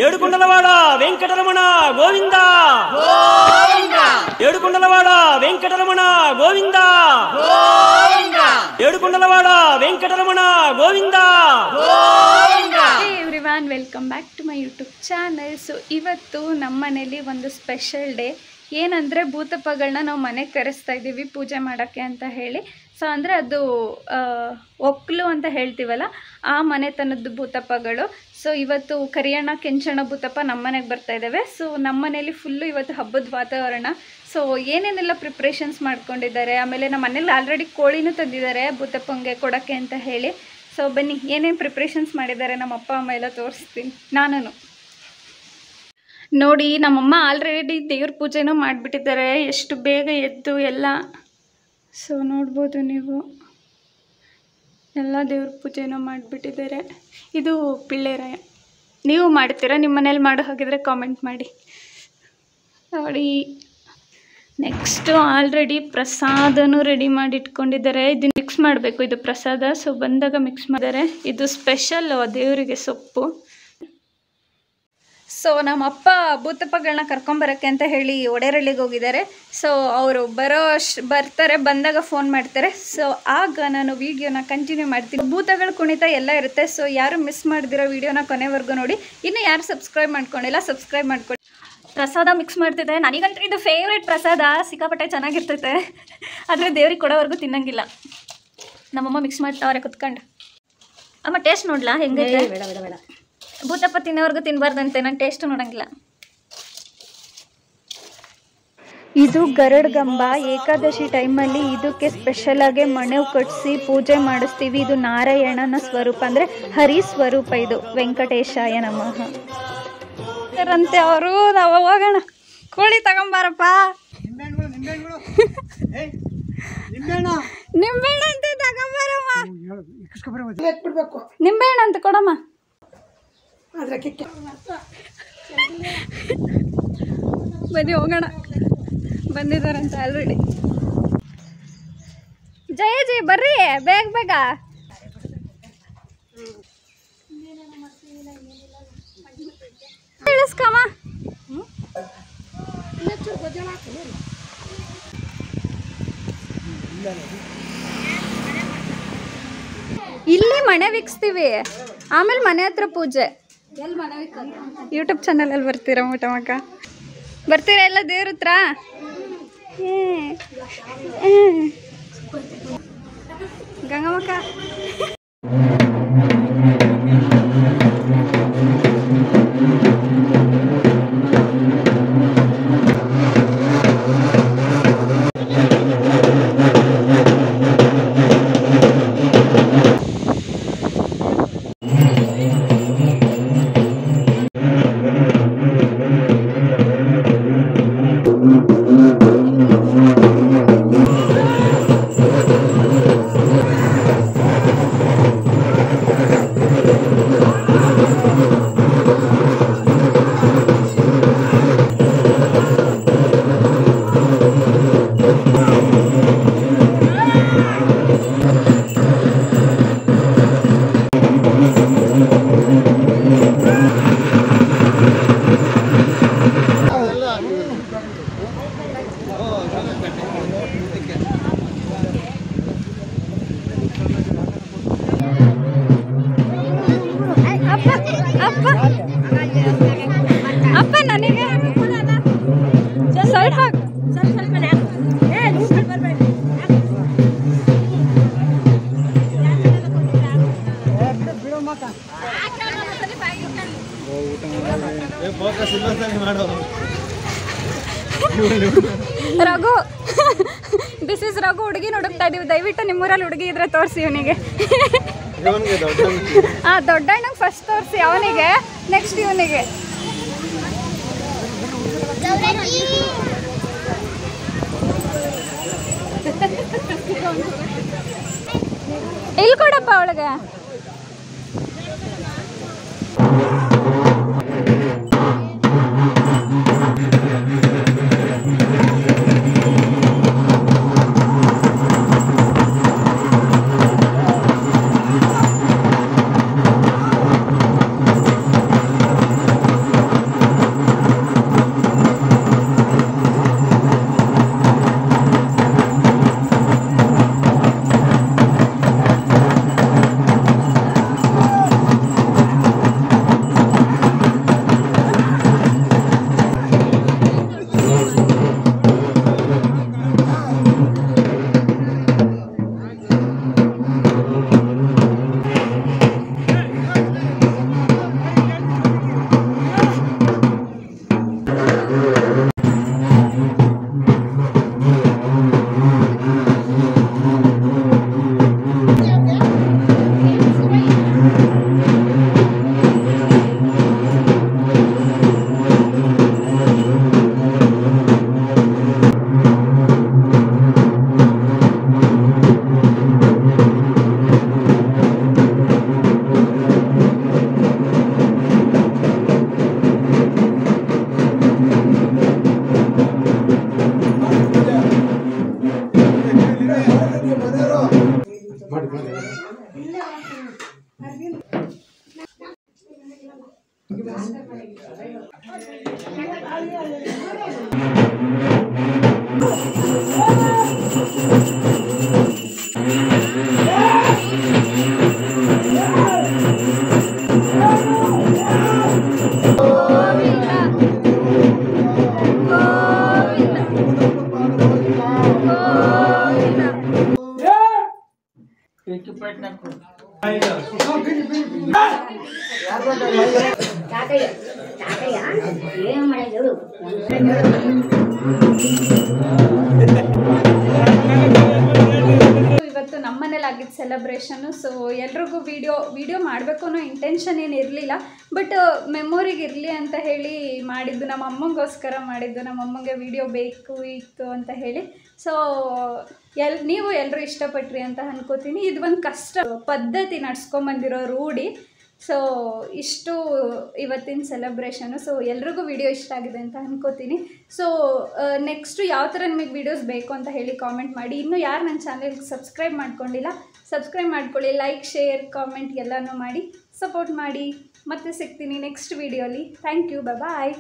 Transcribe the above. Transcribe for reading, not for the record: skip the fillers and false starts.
ఏడుకొండలవాడ వెంకటరమణ గోవింద ఏడుకొండలవాడ వెంకటరమణ గోవింద ఏడుకొండలవాడ Venkataramana Govinda. Everyone, welcome back to my YouTube channel. So ಇವತ್ತು ನಮ್ಮ ಮನೇಲಿ ಒಂದು ಸ್ಪೆಷಲ್ ಡೇ. ಏನಂದರೆ ಭೂತಪ್ಪಗಳನ್ನ ನಾವು ಮನೆಗೆ ಕರೆಸ್ತಾ ಇದ್ದೀವಿ ಪೂಜೆ ಮಾಡೋಕ್ಕೆ ಅಂತ ಹೇಳಿ. ಸೊ ಅಂದರೆ ಅದು ಒಕ್ಕಲು ಅಂತ ಹೇಳ್ತೀವಲ್ಲ, ಆ ಮನೆತನದ್ದು ಭೂತಪ್ಪಗಳು. ಸೊ ಇವತ್ತು ಕರಿಯಣ್ಣ ಕೆಂಚಣ್ಣ ಭೂತಪ್ಪ ನಮ್ಮ ಮನೆಗೆ ಬರ್ತಾ ಇದ್ದಾವೆ. ಸೊ ನಮ್ಮ ಮನೇಲಿ ಫುಲ್ಲು ಇವತ್ತು ಹಬ್ಬದ ವಾತಾವರಣ. ಸೊ ಏನೇನೆಲ್ಲ ಪ್ರಿಪ್ರೇಷನ್ಸ್ ಮಾಡ್ಕೊಂಡಿದ್ದಾರೆ, ಆಮೇಲೆ ನಮ್ಮ ಮನೇಲಿ ಆಲ್ರೆಡಿ ಕೋಳಿನೂ ತಂದಿದ್ದಾರೆ ಭೂತಪ್ಪಂಗೆ ಕೊಡೋಕ್ಕೆ ಅಂತ ಹೇಳಿ. ಸೊ ಬನ್ನಿ, ಏನೇನು ಪ್ರಿಪ್ರೇಷನ್ಸ್ ಮಾಡಿದ್ದಾರೆ ನಮ್ಮ ಅಪ್ಪ ಅಮ್ಮ ಎಲ್ಲ ತೋರಿಸ್ತೀನಿ ನಾನು. ನೋಡಿ, ನಮ್ಮಮ್ಮ ಆಲ್ರೆಡಿ ದೇವ್ರ ಪೂಜೆನೂ ಮಾಡಿಬಿಟ್ಟಿದ್ದಾರೆ, ಎಷ್ಟು ಬೇಗ ಎದ್ದು ಎಲ್ಲ. ಸೊ ನೋಡ್ಬೋದು ನೀವು, ಎಲ್ಲ ದೇವ್ರ ಪೂಜೆನೂ ಮಾಡಿಬಿಟ್ಟಿದ್ದಾರೆ. ಇದು ಪಿಳ್ಳೆರಾಯ. ನೀವು ಮಾಡ್ತೀರಾ? ನಿಮ್ಮ ಮನೇಲಿ ಮಾಡೋ ಹಾಗಿದ್ರೆ ಕಾಮೆಂಟ್ ಮಾಡಿ. ನೋಡಿ, ನೆಕ್ಸ್ಟು ಆಲ್ರೆಡಿ ಪ್ರಸಾದನೂ ರೆಡಿ ಮಾಡಿ ಇಟ್ಕೊಂಡಿದ್ದಾರೆ. ಇದನ್ನು ಮಿಕ್ಸ್ ಮಾಡಬೇಕು, ಇದು ಪ್ರಸಾದ. ಸೊ ಬಂದಾಗ ಮಿಕ್ಸ್ ಮಾಡಿದ್ದಾರೆ. ಇದು ಸ್ಪೆಷಲ್ ದೇವರಿಗೆ ಸೊಪ್ಪು. ಸೊ ನಮ್ಮ ಅಪ್ಪ ಭೂತಪ್ಪಗಳನ್ನ ಕರ್ಕೊಂಬರೋಕ್ಕೆ ಅಂತ ಹೇಳಿ ಒಡೆರಳ್ಳಿಗೆ ಹೋಗಿದ್ದಾರೆ. ಸೊ ಅವರು ಬರ್ತಾರೆ, ಬಂದಾಗ ಫೋನ್ ಮಾಡ್ತಾರೆ. ಸೊ ಆಗ ನಾನು ವೀಡಿಯೋನ ಕಂಟಿನ್ಯೂ ಮಾಡ್ತೀನಿ. ಭೂತಗಳ ಕುಣಿತ ಎಲ್ಲ ಇರುತ್ತೆ. ಸೊ ಯಾರು ಮಿಸ್ ಮಾಡಿದಿರೋ ವೀಡಿಯೋನ ಕೊನೆವರೆಗೂ ನೋಡಿ. ಇನ್ನು ಯಾರು ಸಬ್ಸ್ಕ್ರೈಬ್ ಮಾಡ್ಕೊಂಡಿಲ್ಲ, ಸಬ್ಸ್ಕ್ರೈಬ್ ಮಾಡ್ಕೊಳ್ಳಿ. ಪ್ರಸಾದ ಮಿಕ್ಸ್ ಮಾಡ್ತಿದ್ದೆ. ನನಗಂತೂ ಇದು ಫೇವ್ರೇಟ್ ಪ್ರಸಾದ, ಸಿಕ್ಕಾಪಟ್ಟೆ ಚೆನ್ನಾಗಿರ್ತೈತೆ. ಆದರೆ ದೇವ್ರಿಗೆ ಕೊಡೋವರೆಗೂ ತಿನ್ನಂಗಿಲ್ಲ. ನಮ್ಮಮ್ಮ ಮಿಕ್ಸ್ ಮಾಡ್ತಾವ್ರೆ ಕುತ್ಕೊಂಡು. ಅಮ್ಮ ಟೇಸ್ಟ್ ನೋಡ್ಲಾ ಹೆಂಗೈತೆ? ಬೇಡ ಬೇಡ ಬೇಡ, ಭೂತಪ್ಪ ತಿನ್ನೋವರೆಗೂ ತಿನ್ನಬಾರ್ದಂತೆ, ನಾನು ಟೇಸ್ಟ್ ನೋಡಂಗಿಲ್ಲ. ಇದು ಗರಡ್ಗಂಬ. ಏಕಾದಶಿ ಟೈಮಲ್ಲಿ ಇದಕ್ಕೆ ಸ್ಪೆಷಲಾಗಿ ಮಣೆವು ಕಟ್ಟಿಸಿ ಪೂಜೆ ಮಾಡಿಸ್ತೀವಿ. ಇದು ನಾರಾಯಣನ ಸ್ವರೂಪ, ಅಂದರೆ ಹರಿ ಸ್ವರೂಪ. ಇದು ವೆಂಕಟೇಶಾಯ ನಮಃ ಅಂತೆ ಅವರು. ನಾವು ಹೋಗೋಣ, ಕೋಳಿ ತಗೊಂಬಾರಪ್ಪ. ನಿಂಬೆಹಣ್ಣು ಅಂತ ತಗೊಂಬಾರಮ್ಮ. ನಿಂಬೆಹಣ್ಣು ಅಂತ ಕೊಡಮ್ಮ. ಬನ್ನಿ ಹೋಗೋಣ, ಬಂದಿದ್ದಾರಂತ ಆಲ್ರೆಡಿ. ಜಯಜಿ ಬರ್ರಿ, ಬೇಗ ಬೇಗ. ತಿಳಿಸ್ಕಮ್ಮ. ಇಲ್ಲಿ ಮನೆ ವಿಕ್ಸ್ತೀವಿ, ಆಮೇಲೆ ಮನೆ ಹತ್ರ ಪೂಜೆ. ಯೂಟ್ಯೂಬ್ ಚಾನಲಲ್ಲಿ ಬರ್ತೀರಾ ಊಟಮಕ್ಕ? ಬರ್ತೀರಾ ಎಲ್ಲ ದೇವ್ರ ಹತ್ರ? ಗಂಗಮ್ಮಕ್ಕ ಅಪ್ಪ ನನಗೆ ಸ್ವಲ್ಪ ರಘು, ದಿಸ್ ಇಸ್ ರಘು. ಹುಡುಗಿ ಹುಡುಕ್ತಾ ಇದೀವಿ. ದಯವಿಟ್ಟು ನಿಮ್ಮೂರಲ್ಲಿ ಹುಡುಗಿ ಇದ್ರೆ ತೋರಿಸಿ ಇವನಿಗೆ. ದೊಡ್ಡಣ್ಣಗೆ ಫಸ್ಟ್ ತೋರಿಸಿ, ಅವನಿಗೆ ನೆಕ್ಸ್ಟ್ ಇವನಿಗೆ. ಇಲ್ಲಿ ಕೊಡಪ್ಪ ಅವಳಿಗೆ. ಇವತ್ತು ನಮ್ಮನೇಲಿ ಆಗಿದ್ದ ಸೆಲೆಬ್ರೇಷನ್ನು. ಸೊ ಎಲ್ರಿಗೂ ವಿಡಿಯೋ ಮಾಡಬೇಕು ಅನ್ನೋ ಇಂಟೆನ್ಷನ್ ಏನು ಇರಲಿಲ್ಲ, ಬಟ್ ಮೆಮೊರಿಗೆ ಇರಲಿ ಅಂತ ಹೇಳಿ ಮಾಡಿದ್ದು. ನಮ್ಮ ಅಮ್ಮಂಗೋಸ್ಕರ ಮಾಡಿದ್ದು. ನಮ್ಮ ಅಮ್ಮಂಗೆ ವಿಡಿಯೋ ಬೇಕು ಇತ್ತು ಅಂತ ಹೇಳಿ. ಸೊ ನೀವು ಎಲ್ಲರೂ ಇಷ್ಟಪಟ್ರಿ ಅಂತ ಅನ್ಕೋತೀನಿ. ಇದು ಒಂದು ಕಷ್ಟ ಪದ್ಧತಿ ನಡ್ಸ್ಕೊಂಬಂದಿರೋ ರೂಢಿ. ಸೊ ಇಷ್ಟು ಇವತ್ತಿನ ಸೆಲೆಬ್ರೇಷನು. ಸೊ ಎಲ್ರಿಗೂ ವಿಡಿಯೋ ಇಷ್ಟ ಆಗಿದೆ ಅಂತ ಅನ್ಕೋತೀನಿ. ಸೊ ನೆಕ್ಸ್ಟು ಯಾವ ಥರ ನಿಮಗೆ ವೀಡಿಯೋಸ್ ಬೇಕು ಅಂತ ಹೇಳಿ ಕಾಮೆಂಟ್ ಮಾಡಿ. ಇನ್ನೂ ಯಾರು ನನ್ನ ಚಾನಲ್ಗೆ ಸಬ್ಸ್ಕ್ರೈಬ್ ಮಾಡ್ಕೊಂಡಿಲ್ಲ, ಸಬ್ಸ್ಕ್ರೈಬ್ ಮಾಡ್ಕೊಳ್ಳಿ. ಲೈಕ್, ಶೇರ್, ಕಾಮೆಂಟ್ ಎಲ್ಲನೂ ಮಾಡಿ ಸಪೋರ್ಟ್ ಮಾಡಿ. ಮತ್ತೆ ಸಿಗ್ತೀನಿ ನೆಕ್ಸ್ಟ್ ವೀಡಿಯೋಲಿ. Thank you. ಬಾಯ್.